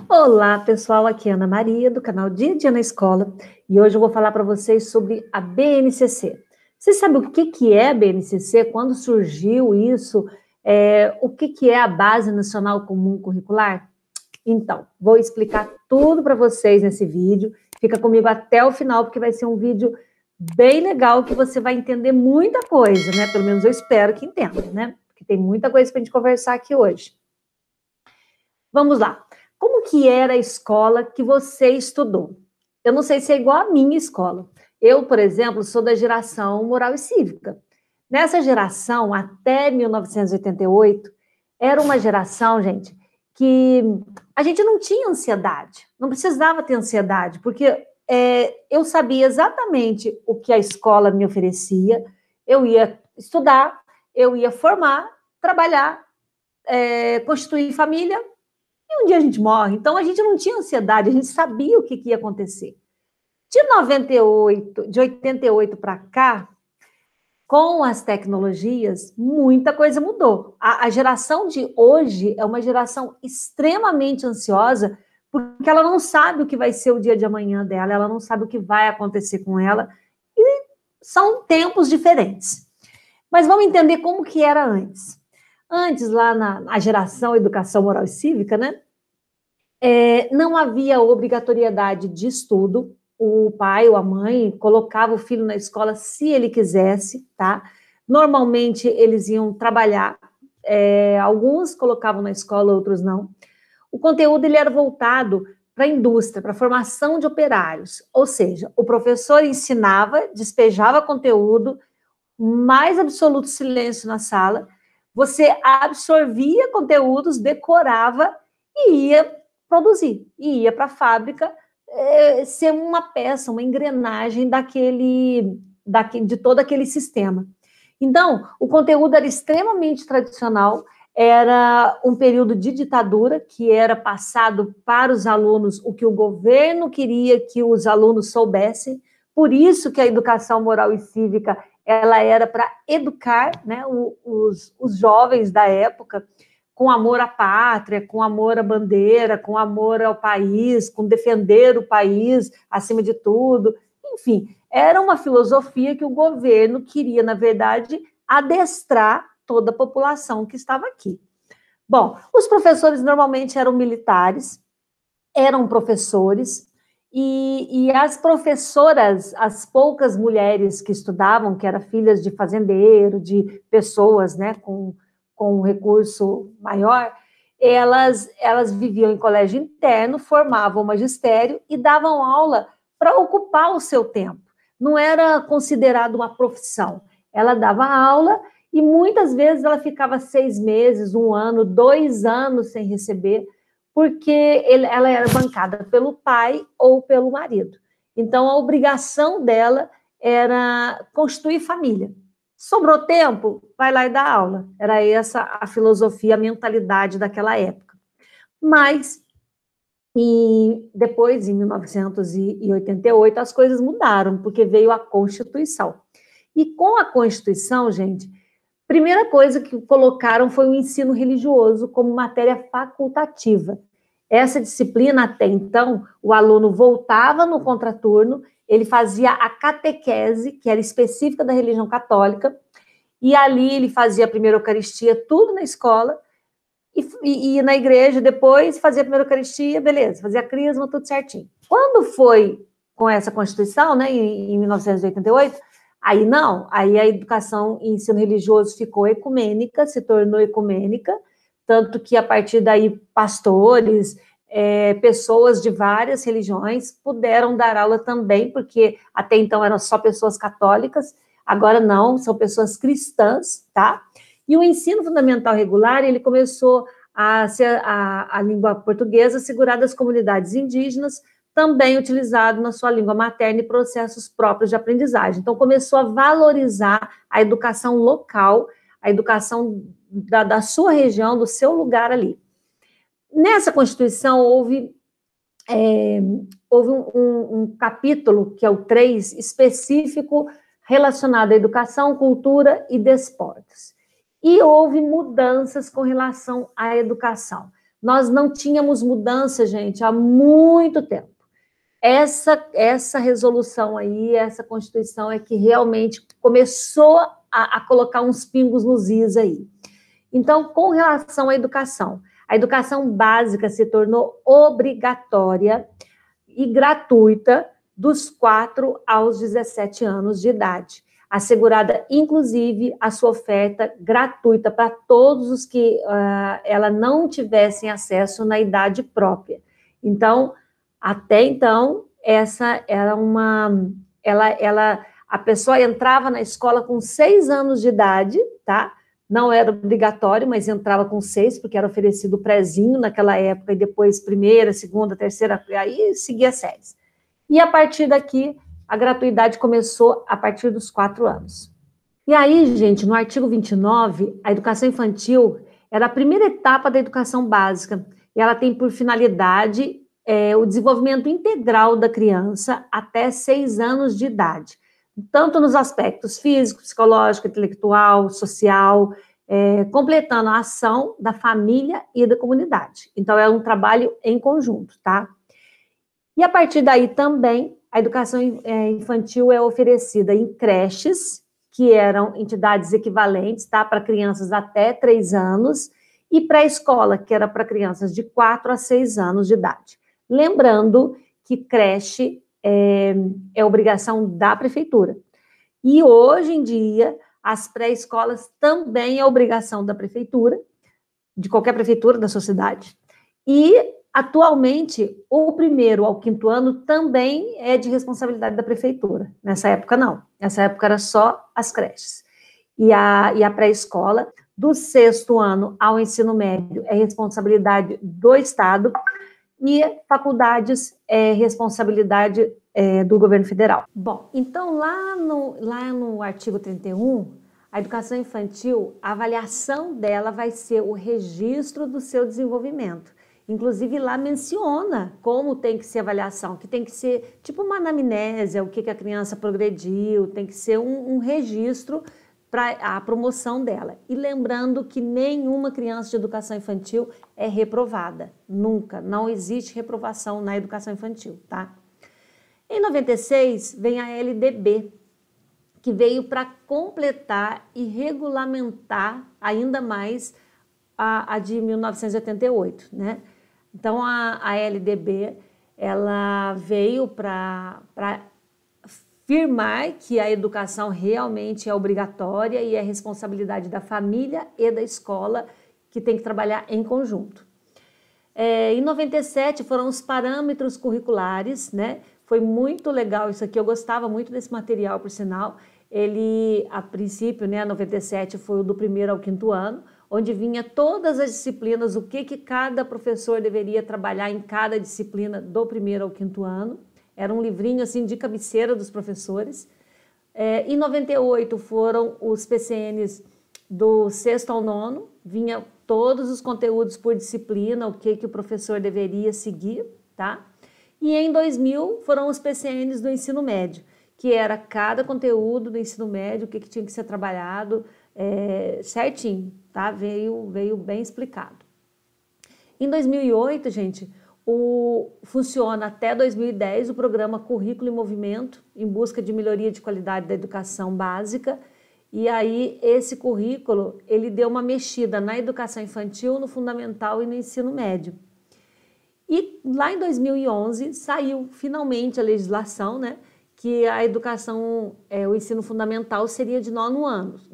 Olá, pessoal, aqui é Ana Maria, do canal Dia a Dia na Escola, e hoje eu vou falar para vocês sobre a BNCC. Vocês sabem o que é a BNCC? Quando surgiu isso? O que é a Base Nacional Comum Curricular? Então, vou explicar tudo para vocês nesse vídeo. Fica comigo até o final, porque vai ser um vídeo bem legal, que você vai entender muita coisa, né? Pelo menos eu espero que entenda, né? Porque tem muita coisa para a gente conversar aqui hoje. Vamos lá. Como que era a escola que você estudou? Eu não sei se é igual à minha escola. Eu, por exemplo, sou da geração moral e cívica. Nessa geração, até 1988, era uma geração, gente, que a gente não tinha ansiedade, não precisava ter ansiedade, porque eu sabia exatamente o que a escola me oferecia, eu ia estudar, eu ia formar, trabalhar, constituir família, e um dia a gente morre. Então a gente não tinha ansiedade, a gente sabia o que ia acontecer. De 88 para cá, com as tecnologias, muita coisa mudou. A geração de hoje é uma geração extremamente ansiosa, porque ela não sabe o que vai ser o dia de amanhã dela, ela não sabe o que vai acontecer com ela, e são tempos diferentes. Mas vamos entender como que era antes. Antes, lá na geração Educação Moral e Cívica, né? Não havia obrigatoriedade de estudo, o pai ou a mãe colocava o filho na escola se ele quisesse, tá? Normalmente eles iam trabalhar, alguns colocavam na escola, outros não. O conteúdo ele era voltado para a indústria, para a formação de operários, ou seja, o professor ensinava, despejava conteúdo, mais absoluto silêncio na sala, você absorvia conteúdos, decorava e ia produzir, e ia para a fábrica ser uma peça, uma engrenagem de todo aquele sistema. Então, o conteúdo era extremamente tradicional, era um período de ditadura, que era passado para os alunos o que o governo queria que os alunos soubessem, por isso que a educação moral e cívica ela era para educar, né, os jovens da época, com amor à pátria, com amor à bandeira, com amor ao país, com defender o país acima de tudo. Enfim, era uma filosofia que o governo queria, na verdade, adestrar toda a população que estava aqui. Bom, os professores normalmente eram militares, eram professores, e as professoras, as poucas mulheres que estudavam, que eram filhas de fazendeiro, de pessoas, né, com um recurso maior, elas viviam em colégio interno, formavam magistério e davam aula para ocupar o seu tempo. Não era considerado uma profissão. Ela dava aula e muitas vezes ela ficava 6 meses, 1 ano, 2 anos sem receber, porque ela era bancada pelo pai ou pelo marido. Então, a obrigação dela era constituir família. Sobrou tempo? Vai lá e dá aula. Era essa a filosofia, a mentalidade daquela época. Mas, depois, em 1988, as coisas mudaram, porque veio a Constituição. E com a Constituição, gente, primeira coisa que colocaram foi o ensino religioso como matéria facultativa. Essa disciplina, até então, o aluno voltava no contraturno, ele fazia a catequese, que era específica da religião católica, e ali ele fazia a primeira Eucaristia, tudo na escola, e na igreja depois fazia a primeira Eucaristia, beleza, fazia a crisma, tudo certinho. Quando foi com essa Constituição, né, em 1988, aí não, aí a educação e ensino religioso ficou ecumênica, se tornou ecumênica, tanto que a partir daí pastores, pessoas de várias religiões puderam dar aula também, porque até então eram só pessoas católicas, agora não, são pessoas cristãs, tá? E o ensino fundamental regular, ele começou a ser a língua portuguesa segurada às comunidades indígenas, também utilizado na sua língua materna e processos próprios de aprendizagem. Então, começou a valorizar a educação local, a educação da sua região, do seu lugar ali. Nessa Constituição, houve um capítulo, que é o 3, específico, relacionado à educação, cultura e desportos. E houve mudanças com relação à educação. Nós não tínhamos mudança, gente, há muito tempo. Essa resolução aí, essa Constituição é que realmente começou a colocar uns pingos nos is aí. Então, com relação à educação, a educação básica se tornou obrigatória e gratuita dos 4 aos 17 anos de idade, assegurada, inclusive, a sua oferta gratuita para todos os que ela não tivessem acesso na idade própria. Então, até então, essa era a pessoa entrava na escola com 6 anos de idade, tá? Não era obrigatório, mas entrava com 6, porque era oferecido prézinho naquela época, e depois primeira, segunda, terceira, aí seguia séries. E a partir daqui, a gratuidade começou a partir dos 4 anos. E aí, gente, no artigo 29, a educação infantil era a primeira etapa da educação básica, e ela tem por finalidade o desenvolvimento integral da criança até 6 anos de idade, tanto nos aspectos físico, psicológico, intelectual, social, completando a ação da família e da comunidade. Então, é um trabalho em conjunto, tá? E a partir daí também, a educação infantil é oferecida em creches, que eram entidades equivalentes, tá? Para crianças até 3 anos, e pré-escola, que era para crianças de 4 a 6 anos de idade. Lembrando que creche é obrigação da prefeitura. E hoje em dia, as pré-escolas também é obrigação da prefeitura, de qualquer prefeitura da sua cidade. E, atualmente, o 1º ao 5º ano também é de responsabilidade da prefeitura. Nessa época, não. Nessa época, era só as creches. E a pré-escola, do 6º ano ao ensino médio, é responsabilidade do Estado, e faculdades é responsabilidade do governo federal. Bom, então lá no artigo 31, a educação infantil, a avaliação dela vai ser o registro do seu desenvolvimento. Inclusive lá menciona como tem que ser a avaliação, que tem que ser tipo uma anamnésia, o que a criança progrediu, tem que ser um registro para a promoção dela. E lembrando que nenhuma criança de educação infantil é reprovada, nunca, não existe reprovação na educação infantil, tá? Em 96 vem a LDB, que veio para completar e regulamentar ainda mais a de 1988, né? Então a LDB, ela veio para afirmar que a educação realmente é obrigatória e é responsabilidade da família e da escola, que tem que trabalhar em conjunto. Em 97 foram os parâmetros curriculares, né? Foi muito legal isso aqui, eu gostava muito desse material, por sinal. Ele, a princípio, né, 97 foi o do 1º ao 5º ano, onde vinha todas as disciplinas, o que cada professor deveria trabalhar em cada disciplina do 1º ao 5º ano. Era um livrinho assim de cabeceira dos professores. Em 98 foram os PCNs do 6º ao 9º, vinha todos os conteúdos por disciplina, o que o professor deveria seguir, tá? E em 2000 foram os PCNs do ensino médio, que era cada conteúdo do ensino médio, o que tinha que ser trabalhado certinho, tá? Veio bem explicado. Em 2008, gente, funciona até 2010 o programa Currículo em Movimento, em busca de melhoria de qualidade da educação básica. E aí esse currículo, ele deu uma mexida na educação infantil, no fundamental e no ensino médio. E lá em 2011 saiu finalmente a legislação, né, que a educação, o ensino fundamental seria de 9 anos,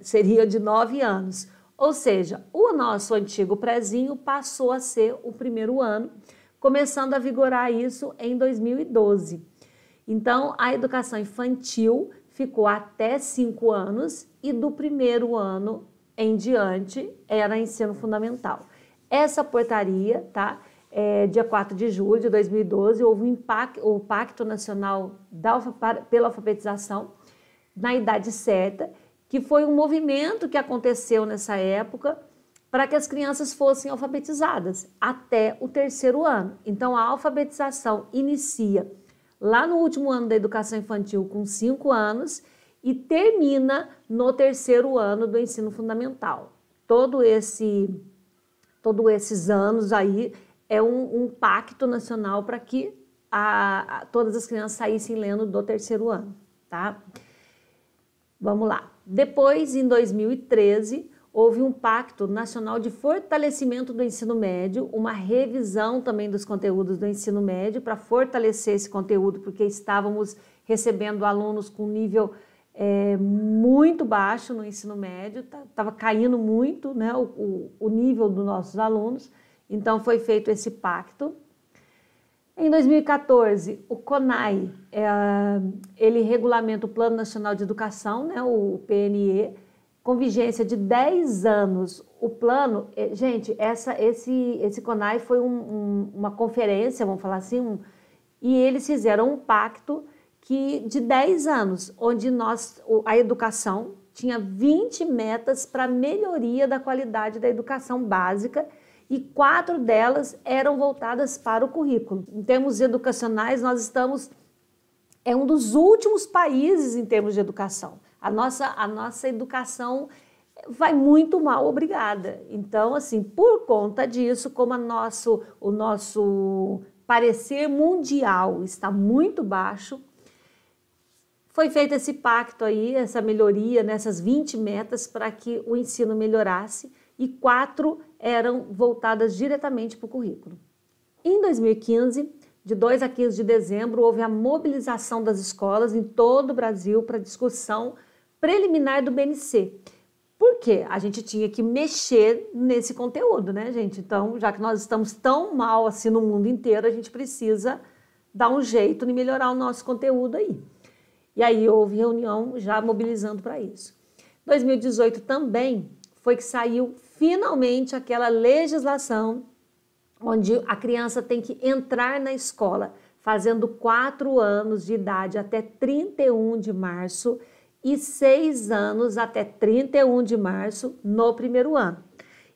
seria de 9 anos. Ou seja, o nosso antigo prézinho passou a ser o 1º ano, começando a vigorar isso em 2012. Então, a educação infantil ficou até 5 anos e do 1º ano em diante era ensino fundamental. Essa portaria, tá? Dia 4 de julho de 2012, houve o Pacto Nacional pela Alfabetização na Idade Certa, que foi um movimento que aconteceu nessa época para que as crianças fossem alfabetizadas até o 3º ano. Então, a alfabetização inicia lá no último ano da educação infantil com 5 anos e termina no 3º ano do ensino fundamental. Todo esse todos esses anos aí, é um pacto nacional para que todas as crianças saíssem lendo do terceiro ano, tá? Vamos lá. Depois, em 2013, houve um pacto nacional de fortalecimento do ensino médio, uma revisão também dos conteúdos do ensino médio para fortalecer esse conteúdo, porque estávamos recebendo alunos com nível muito baixo no ensino médio, estava caindo muito, né, o nível dos nossos alunos, então foi feito esse pacto. Em 2014, o CONAI, ele regulamenta o Plano Nacional de Educação, né, o PNE, com vigência de 10 anos. O plano, gente, esse CONAI foi uma conferência, vamos falar assim, e eles fizeram um pacto de 10 anos, onde a educação tinha 20 metas para melhoria da qualidade da educação básica, e 4 delas eram voltadas para o currículo. Em termos educacionais, nós estamos um dos últimos países em termos de educação. A nossa educação vai muito mal, obrigada. Então, assim, por conta disso, como o nosso parecer mundial está muito baixo, foi feito esse pacto aí, essa melhoria nessas 20 metas para que o ensino melhorasse, e 4 eram voltadas diretamente para o currículo. Em 2015, de 2 a 15 de dezembro, houve a mobilização das escolas em todo o Brasil para discussão preliminar do BNC. Por quê? A gente tinha que mexer nesse conteúdo, né, gente? Então, já que nós estamos tão mal assim no mundo inteiro, a gente precisa dar um jeito de melhorar o nosso conteúdo aí. E aí houve reunião já mobilizando para isso. 2018 também foi que saiu finalmente aquela legislação onde a criança tem que entrar na escola fazendo 4 anos de idade até 31 de março e 6 anos até 31 de março no primeiro ano.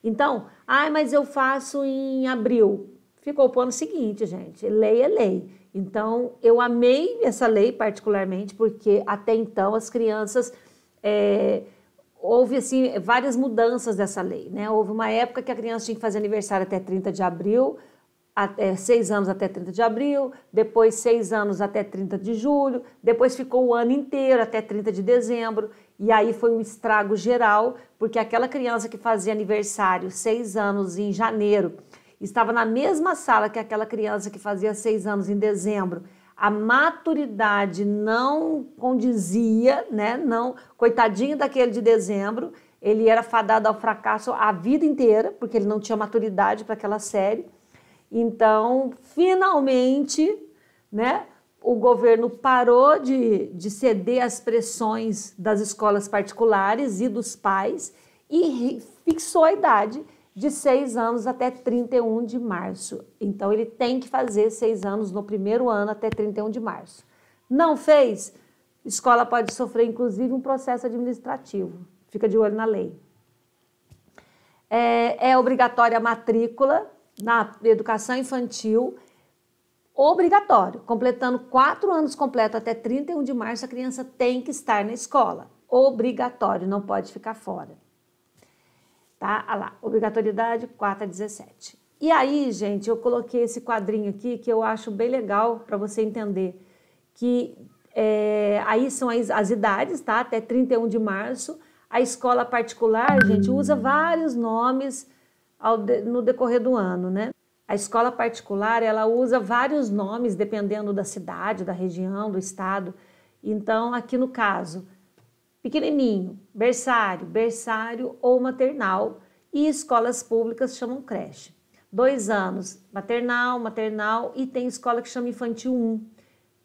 Então, mas eu faço em abril. Ficou para o ano seguinte, gente. Lei é lei. Então, eu amei essa lei particularmente, porque até então as crianças... houve, assim, várias mudanças dessa lei, né? Houve uma época que a criança tinha que fazer aniversário até 30 de abril, 6 anos até 30 de abril, depois 6 anos até 30 de julho, depois ficou o ano inteiro até 30 de dezembro, e aí foi um estrago geral, porque aquela criança que fazia aniversário 6 anos em janeiro, estava na mesma sala que aquela criança que fazia 6 anos em dezembro, a maturidade não condizia, né? Não, coitadinho daquele de dezembro, ele era fadado ao fracasso a vida inteira, porque ele não tinha maturidade para aquela série. Então, finalmente, né, o governo parou de ceder às pressões das escolas particulares e dos pais e fixou a idade de 6 anos até 31 de março. Então, ele tem que fazer 6 anos no primeiro ano até 31 de março. Não fez? A escola pode sofrer, inclusive, um processo administrativo. Fica de olho na lei. É obrigatória a matrícula na educação infantil, obrigatório. Completando 4 anos completos até 31 de março, a criança tem que estar na escola. Obrigatório, não pode ficar fora. Tá? Olha lá, obrigatoriedade 4 a 17. E aí, gente, eu coloquei esse quadrinho aqui que eu acho bem legal para você entender que aí são as idades, tá? Até 31 de março. A escola particular, gente, usa vários nomes no decorrer do ano, né? A escola particular, ela usa vários nomes dependendo da cidade, da região, do estado. Então, aqui no caso, pequenininho, berçário ou maternal, e escolas públicas chamam creche. 2 anos, maternal, e tem escola que chama infantil 1,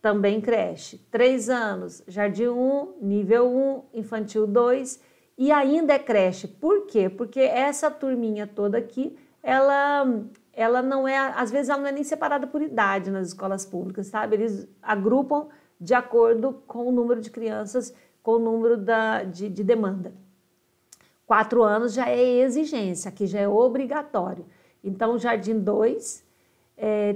também creche. 3 anos, jardim 1, nível 1, infantil 2, e ainda é creche. Por quê? Porque essa turminha toda aqui, ela não é, às vezes ela não é nem separada por idade nas escolas públicas, sabe? Eles agrupam de acordo com o número de crianças, com o número de demanda. 4 anos já é exigência, aqui já é obrigatório. Então, Jardim 2,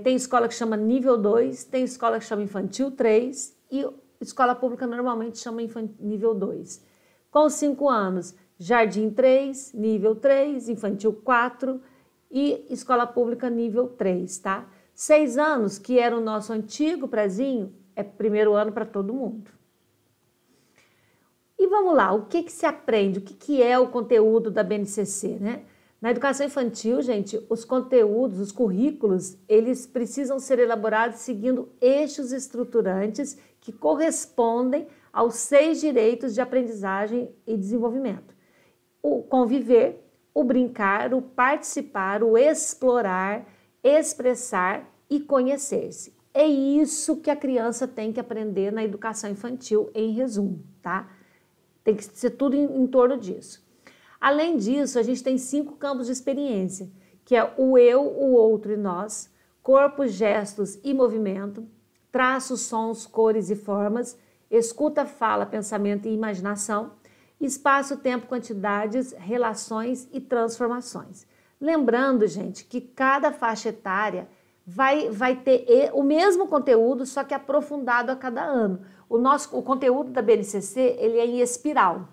tem escola que chama nível 2, tem escola que chama infantil 3 e escola pública normalmente chama nível 2. Com 5 anos, Jardim 3, nível 3, infantil 4 e escola pública nível 3, tá? 6 anos, que era o nosso antigo prezinho, é primeiro ano para todo mundo. E vamos lá, o que que se aprende? O que que é o conteúdo da BNCC, né? Na educação infantil, gente, os conteúdos, os currículos, eles precisam ser elaborados seguindo eixos estruturantes que correspondem aos 6 direitos de aprendizagem e desenvolvimento. O conviver, o brincar, o participar, o explorar, expressar e conhecer-se. É isso que a criança tem que aprender na educação infantil, em resumo, tá? Tem que ser tudo em torno disso. Além disso, a gente tem 5 campos de experiência, que é o eu, o outro e nós, corpo, gestos e movimento, traços, sons, cores e formas, escuta, fala, pensamento e imaginação, espaço, tempo, quantidades, relações e transformações. Lembrando, gente, que cada faixa etária vai ter o mesmo conteúdo, só que aprofundado a cada ano. O conteúdo da BNCC, ele é em espiral.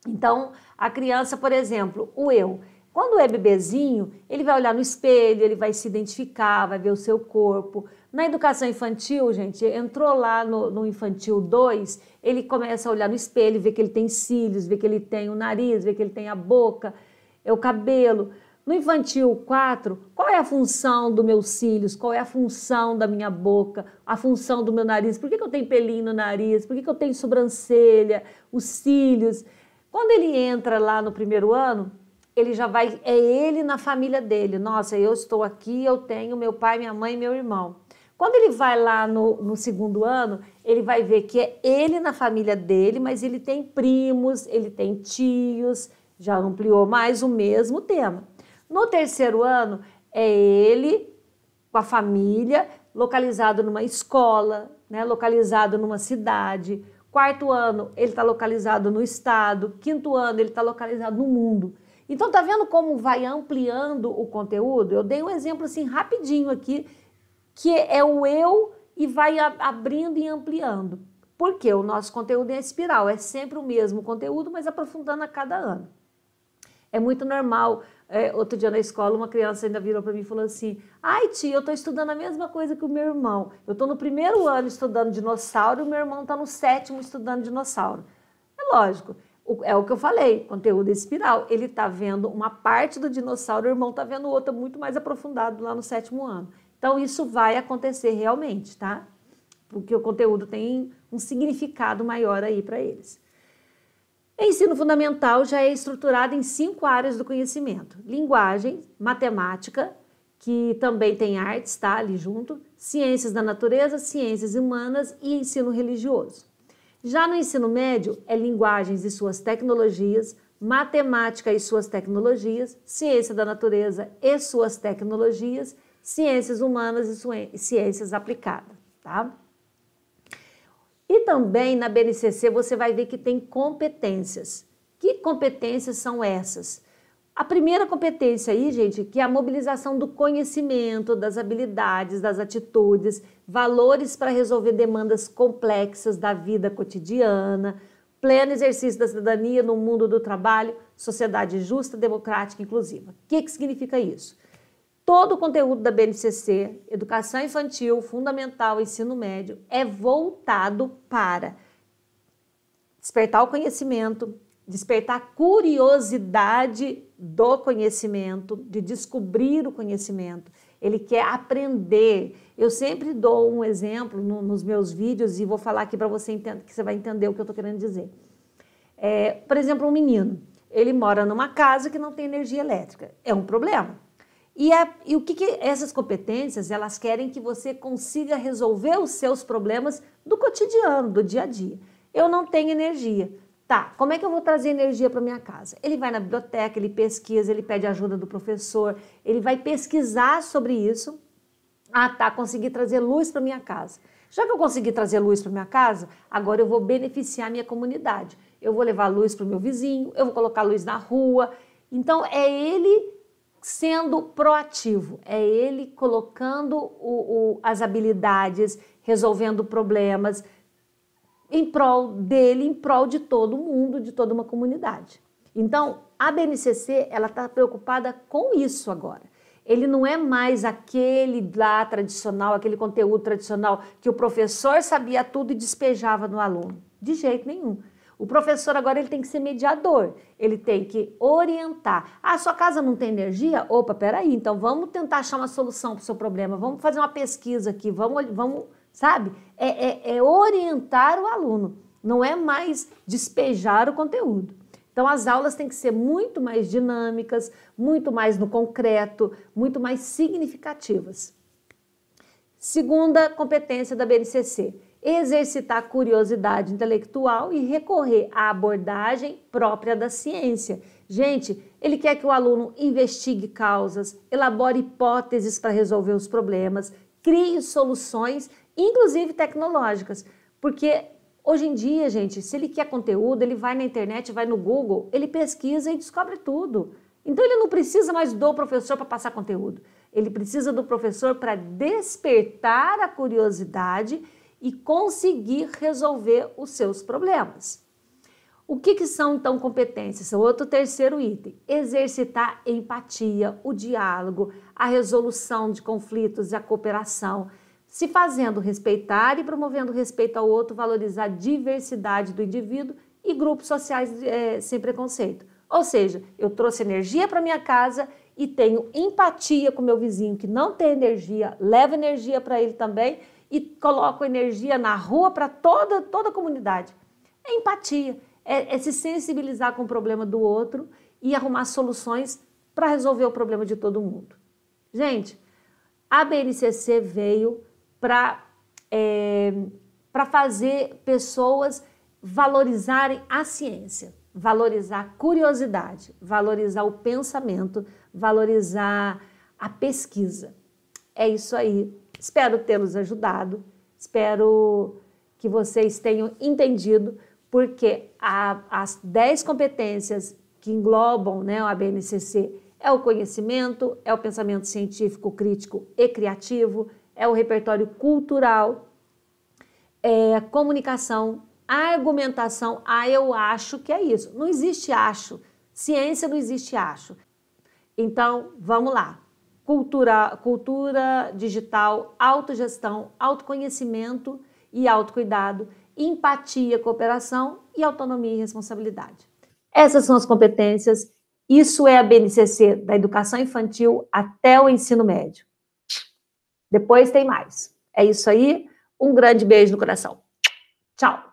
Então, a criança, por exemplo, o eu, quando é bebezinho, ele vai olhar no espelho, ele vai se identificar, vai ver o seu corpo. Na educação infantil, gente, entrou lá no infantil 2, ele começa a olhar no espelho, vê que ele tem cílios, vê que ele tem o nariz, vê que ele tem a boca, o cabelo. No infantil 4, qual é a função dos meus cílios? Qual é a função da minha boca? A função do meu nariz? Por que eu tenho pelinho no nariz? Por que eu tenho sobrancelha? Os cílios? Quando ele entra lá no primeiro ano, ele já vai, é ele na família dele. Nossa, eu estou aqui, eu tenho meu pai, minha mãe e meu irmão. Quando ele vai lá no segundo ano, ele vai ver que é ele na família dele, mas ele tem primos, ele tem tios, já ampliou mais o mesmo tema. No terceiro ano, é ele com a família, localizado numa escola, né, localizado numa cidade. Quarto ano, ele está localizado no estado. Quinto ano, ele está localizado no mundo. Então, tá vendo como vai ampliando o conteúdo? Eu dei um exemplo assim rapidinho aqui, que é o eu e vai abrindo e ampliando. Porque o nosso conteúdo é espiral, é sempre o mesmo conteúdo, mas aprofundando a cada ano. É muito normal. Outro dia na escola, uma criança ainda virou para mim e falou assim: ai, tia, eu estou estudando a mesma coisa que o meu irmão. Eu estou no primeiro ano estudando dinossauro e o meu irmão está no 7º estudando dinossauro. É lógico, é o que eu falei, conteúdo espiral. Ele está vendo uma parte do dinossauro, o irmão está vendo outra muito mais aprofundado lá no 7º ano. Então, isso vai acontecer realmente, tá? Porque o conteúdo tem um significado maior aí para eles. Ensino fundamental já é estruturado em 5 áreas do conhecimento: linguagem, matemática, que também tem artes, tá, ali junto, ciências da natureza, ciências humanas e ensino religioso. Já no ensino médio, é linguagens e suas tecnologias, matemática e suas tecnologias, ciência da natureza e suas tecnologias, ciências humanas e ciências aplicadas, tá? E também na BNCC você vai ver que tem competências. Que competências são essas? A primeira competência aí, gente, que é a mobilização do conhecimento, das habilidades, das atitudes, valores para resolver demandas complexas da vida cotidiana, pleno exercício da cidadania no mundo do trabalho, sociedade justa, democrática e inclusiva. O que significa isso? Todo o conteúdo da BNCC, educação infantil, fundamental, ensino médio, é voltado para despertar o conhecimento, despertar a curiosidade do conhecimento, de descobrir o conhecimento. Ele quer aprender. Eu sempre dou um exemplo nos meus vídeos e vou falar aqui para você entender, que você vai entender o que eu estou querendo dizer. Por exemplo, um menino, ele mora numa casa que não tem energia elétrica. É um problema. E o que essas competências, elas querem que você consiga resolver os seus problemas do cotidiano, do dia a dia. Eu não tenho energia. Tá, como é que eu vou trazer energia para minha casa? Ele vai na biblioteca, ele pesquisa, ele pede ajuda do professor, ele vai pesquisar sobre isso. Ah, tá, consegui trazer luz para minha casa. Já que eu consegui trazer luz para minha casa, agora eu vou beneficiar a minha comunidade. Eu vou levar luz para o meu vizinho, eu vou colocar luz na rua. Então, é ele sendo proativo, é ele colocando as habilidades, resolvendo problemas em prol dele, em prol de todo mundo, de toda uma comunidade. Então, a BNCC, ela está preocupada com isso agora. Ele não é mais aquele lá tradicional, aquele conteúdo tradicional que o professor sabia tudo e despejava no aluno. De jeito nenhum. O professor agora ele tem que ser mediador, ele tem que orientar. Ah, sua casa não tem energia? Opa, peraí, então vamos tentar achar uma solução para o seu problema, vamos fazer uma pesquisa aqui, vamos sabe? É orientar o aluno, não é mais despejar o conteúdo. Então as aulas têm que ser muito mais dinâmicas, muito mais no concreto, muito mais significativas. Segunda competência da BNCC. Exercitar a curiosidade intelectual e recorrer à abordagem própria da ciência. Gente, ele quer que o aluno investigue causas, elabore hipóteses para resolver os problemas, crie soluções, inclusive tecnológicas. Porque hoje em dia, gente, se ele quer conteúdo, ele vai na internet, vai no Google, ele pesquisa e descobre tudo. Então ele não precisa mais do professor para passar conteúdo. Ele precisa do professor para despertar a curiosidade e conseguir resolver os seus problemas. O que são, então, competências? Outro terceiro item. Exercitar empatia, o diálogo, a resolução de conflitos e a cooperação, se fazendo respeitar e promovendo respeito ao outro, valorizar a diversidade do indivíduo e grupos sociais sem preconceito. Ou seja, eu trouxe energia para minha casa e tenho empatia com meu vizinho que não tem energia, levo energia para ele também, e coloco energia na rua para toda a comunidade. É empatia, é se sensibilizar com o problema do outro e arrumar soluções para resolver o problema de todo mundo. Gente, a BNCC veio para fazer pessoas valorizarem a ciência, valorizar a curiosidade, valorizar o pensamento, valorizar a pesquisa. É isso aí. Espero tê-los ajudado, espero que vocês tenham entendido, porque as 10 competências que englobam, né, a BNCC é o conhecimento, é o pensamento científico, crítico e criativo, é o repertório cultural, é a comunicação, a argumentação. Eu acho que é isso. Não existe acho. Ciência não existe acho. Então, vamos lá. Cultura digital, autogestão, autoconhecimento e autocuidado, empatia, cooperação e autonomia e responsabilidade. Essas são as competências. Isso é a BNCC, da educação infantil até o ensino médio. Depois tem mais. É isso aí. Um grande beijo no coração. Tchau!